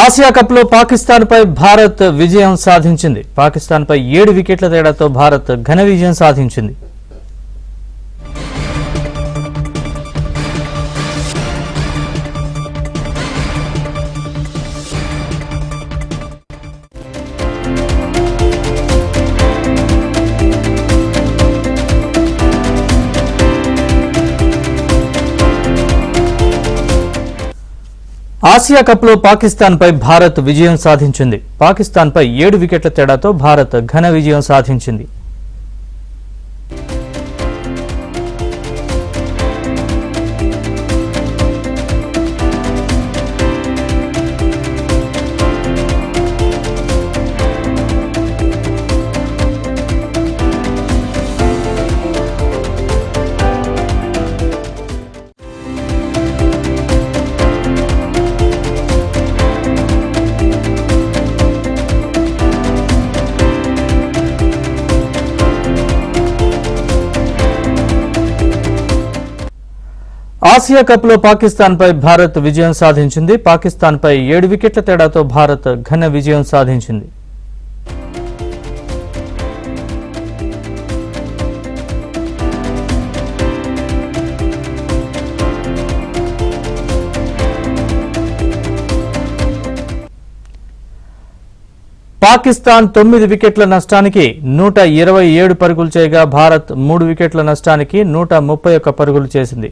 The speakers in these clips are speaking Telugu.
ఆసియా కప్ లో పాకిస్తాన్ పై భారత్ విజయం సాధించింది. పాకిస్తాన్ పై 7 వికెట్ల తేడాతో భారత్ ఘన విజయం సాధించింది. ఆసియా కప్ లో పాకిస్తాన్ పై భారత్ విజయం సాధించింది. పాకిస్తాన్ పై 7 వికెట్ల తేడాతో భారత్ ఘన విజయం సాధించింది. ఆసియా కప్ లో పాకిస్తాన్ పై భారత్ విజయం సాధించింది. పాకిస్తాన్ పై 7 వికెట్ల తేడాతో భారత్ ఘన విజయం సాధించింది. పాకిస్తాన్ 9 వికెట్ల నష్టానికి 127 పరుగులు చేయగా భారత్ 3 వికెట్ల నష్టానికి 131 పరుగులు చేసింది.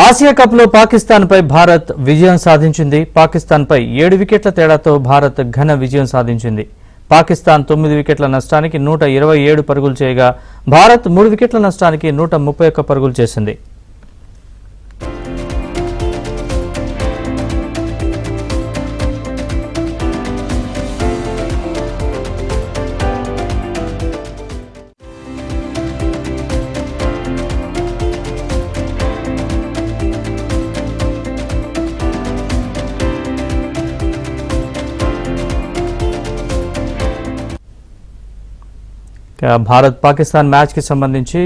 ఆసియా కప్ లో పాకిస్తాన్ పై భారత్ విజయం సాధించింది. పాకిస్తాన్ పై 7 వికెట్ల తేడాతో భారత్ ఘన విజయం సాధించింది. పాకిస్తాన్ 9 వికెట్ల నష్టానికి 127 పరుగులు చేయగా భారత్ 3 వికెట్ల నష్టానికి 131 పరుగులు చేసింది. భారత్ పాకిస్తాన్ మ్యాచ్ కి సంబంధించి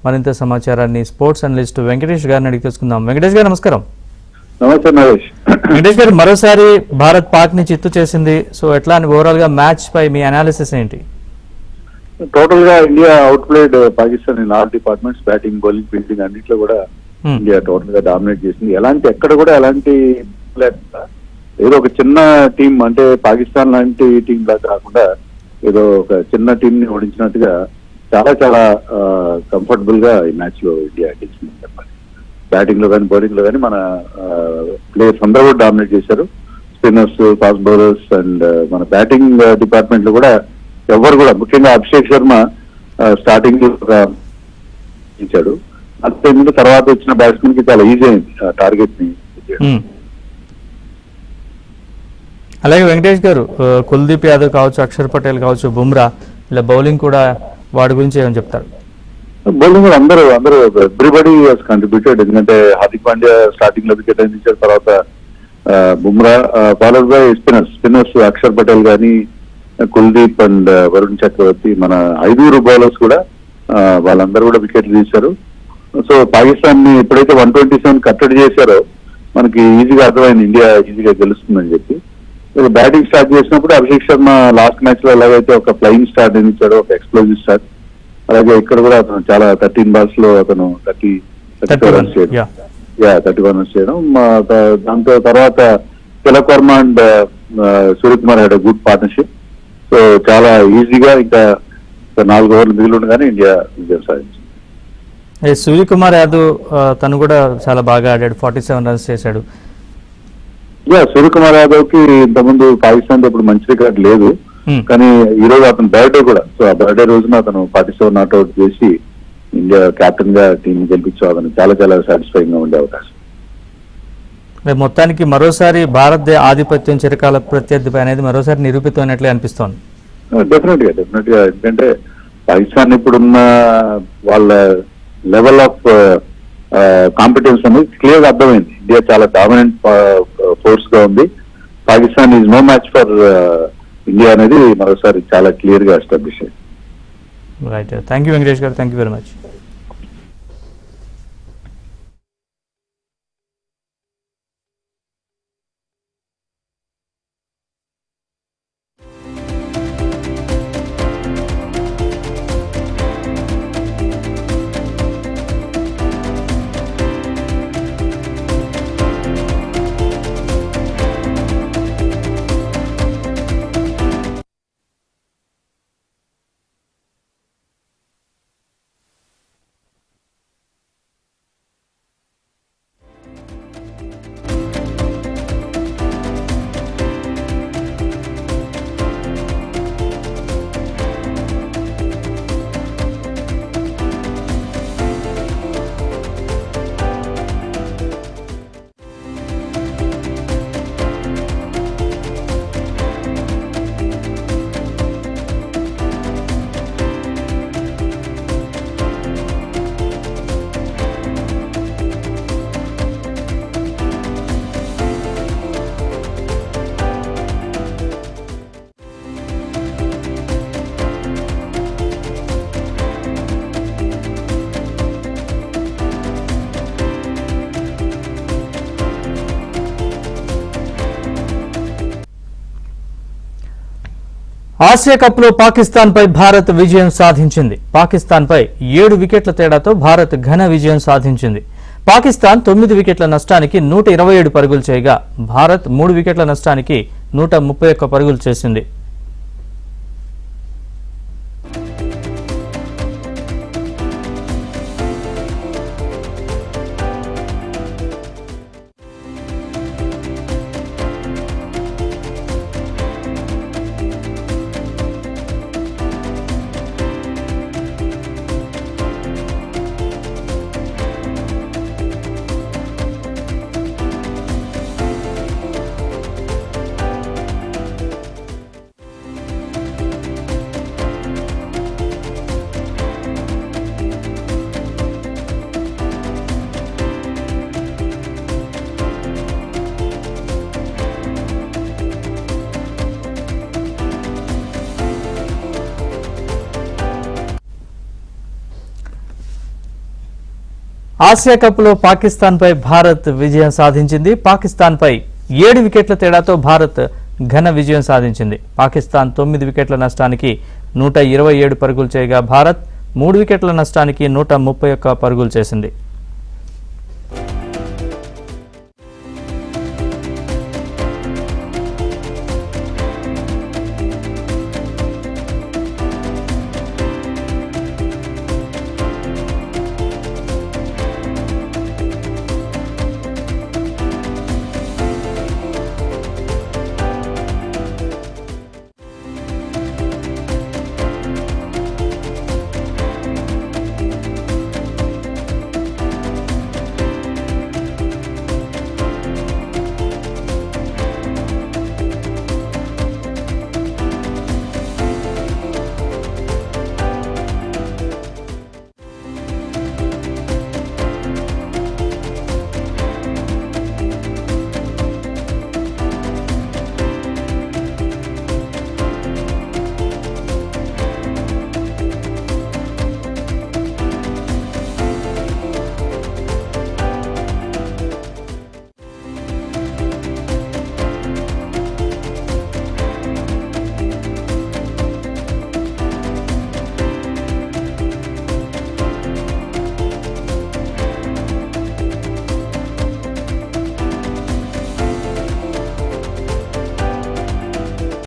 మరింత సమాచారాన్ని స్పోర్ట్స్ అనలిస్ట్ వెంకటేష్ గారిని అడిగి తెలుసుకుందాం. వెంకటేష్ గారు నమస్కారం. నమస్తే నరేష్. వెంకటేష్ గారు, మరోసారి భారత్ పాక్ ని చిత్తు చేసింది. సో ఎట్లా అని ఓవరాల్ గా మ్యాచ్ పై మీ అనాలిసిస్ ఏంటి? టోటల్ గా India out played Pakistan in all departments, batting, bowling, fielding అన్నిట్లో కూడా ఇండియా టోటల్ గా డామినేట్ చేసింది. ఎక్కడ కూడా ఎలాంటి ఏదో ఒక చిన్న టీం అంటే పాకిస్తాన్ లాంటి టీం లా కాకుండా ఏదో ఒక చిన్న టీం ని ఓడించినట్టుగా చాలా చాలా కంఫర్టబుల్ గా ఈ మ్యాచ్ లో ఇండియా గెలిచిందని చెప్పాలి. బ్యాటింగ్ లో కానీ బౌలింగ్ లో కానీ మన ప్లేయర్స్ అందరూ కూడా డామినేట్ చేశారు. స్పిన్నర్స్, ఫాస్ట్ బౌలర్స్ అండ్ మన బ్యాటింగ్ డిపార్ట్మెంట్ లో కూడా ఎవరు కూడా, ముఖ్యంగా అభిషేక్ శర్మ స్టార్టింగ్ లో ఇచ్చాడు. అంతేముందు తర్వాత వచ్చిన బ్యాట్స్మెన్ కి చాలా ఈజీ అయింది టార్గెట్ ని. అలాగే వెంకటేష్ గారు, కుల్దీప్ యాదవ్ కావచ్చు, అక్షర్ పటేల్ కావచ్చు, బుమ్రా, ఇలా బౌలింగ్ కూడా వాడి గురించి ఏమని చెప్తారు? బౌలింగ్ అందరూ ఎవ్రీబడి హాస్ కంట్రిబ్యూటెడ్. ఎందుకంటే హార్దిక్ పాండ్యా స్టార్టింగ్ లో వికెట్ అందించారు. తర్వాత Bumrah, followed by spinners Axar Patel కానీ, కుల్దీప్ అండ్ వరుణ్ చక్రవర్తి, మన 5 బౌలర్స్ కూడా వాళ్ళందరూ కూడా వికెట్లు తీశారు. సో పాకిస్తాన్ ని ఎప్పుడైతే 127 కట్టడి చేశారో మనకి ఈజీగా అర్థమైంది ఇండియా ఈజీగా గెలుస్తుందని చెప్పి. బ్యాటింగ్ స్టార్ట్ చేసినప్పుడు అభిషేక్ శర్మ లాస్ట్ మ్యాచ్ లో ఎలాగైతే ఒక ఫ్లయింగ్ స్టార్ట్ అందించాడో, ఒక ఎక్స్ప్లోజివ్ స్టార్ట్, అలాగే ఇక్కడ కూడా అతను చాలా 13 బాల్స్ లో అతను 31 రన్స్ చేయడం. దాంతో తర్వాత Tilak Varma and Suryakumar had good partnership. So చాలా ఈజీగా ఇంకా 4 ఓవర్లు మిగిలి ఉండగానే ఇండియా విజయం సాధించింది. సూర్యకుమార్ యాదవ్ తను కూడా చాలా బాగా ఆడాడు, 47 రన్స్ చేశాడు. సూర్యకుమార్ యాదవ్ కి ఇంతకుముందు పాకిస్తాన్ తో ఇప్పుడు మంచి రికార్డ్ లేదు, కానీ ఈ రోజు అతను బర్త్డే కూడా. సో ఆ బర్త్డే రోజున అతను 47 నాట్అవుట్ చేసి ఇండియా కెప్టెన్ గా టీం గెలిపించు చాలా చాలా సాటిస్ఫైయింగ్ గా ఉండే అవకాశం. మొత్తానికి మరోసారి భారత్ ఆధిపత్యం చిరకాల ప్రత్యర్థిపై అనేది మరోసారి నిరూపితమైనట్లే అనిపిస్తోంది. డెఫినెట్ గా ఎందుకంటే పాకిస్తాన్ ఇప్పుడున్న వాళ్ళ లెవెల్ ఆఫ్ కాంపిటెన్స్ అనేది క్లియర్ గా అర్థమైంది. ఇండియా చాలా డామినెంట్ ఫోర్స్ గా ఉంది, Pakistan is no match for India అనేది మరోసారి చాలా క్లియర్ గా ఎస్టాబ్లిష్ అయింది. రైట్, థ్యాంక్ యూ వెంకటేష్ గారు, thank you very much. Asia కప్లో పాకిస్తాన్పై భారత్ విజయం సాధించింది. పాకిస్తాన్పై 7 వికెట్ల తేడాతో భారత్ ఘన విజయం సాధించింది. పాకిస్తాన్ 9 వికెట్ల నష్టానికి 127 పరుగులు చేయగా భారత్ 3 వికెట్ల నష్టానికి 131 పరుగులు చేసింది. ఆసియా కప్లో పాకిస్తాన్పై భారత్ విజయం సాధించింది. పాకిస్తాన్పై 7 వికెట్ల తేడాతో భారత్ ఘన విజయం సాధించింది. పాకిస్తాన్ 9 వికెట్ల నష్టానికి 127 పరుగులు చేయగా భారత్ 3 వికెట్ల నష్టానికి 131 పరుగులు చేసింది.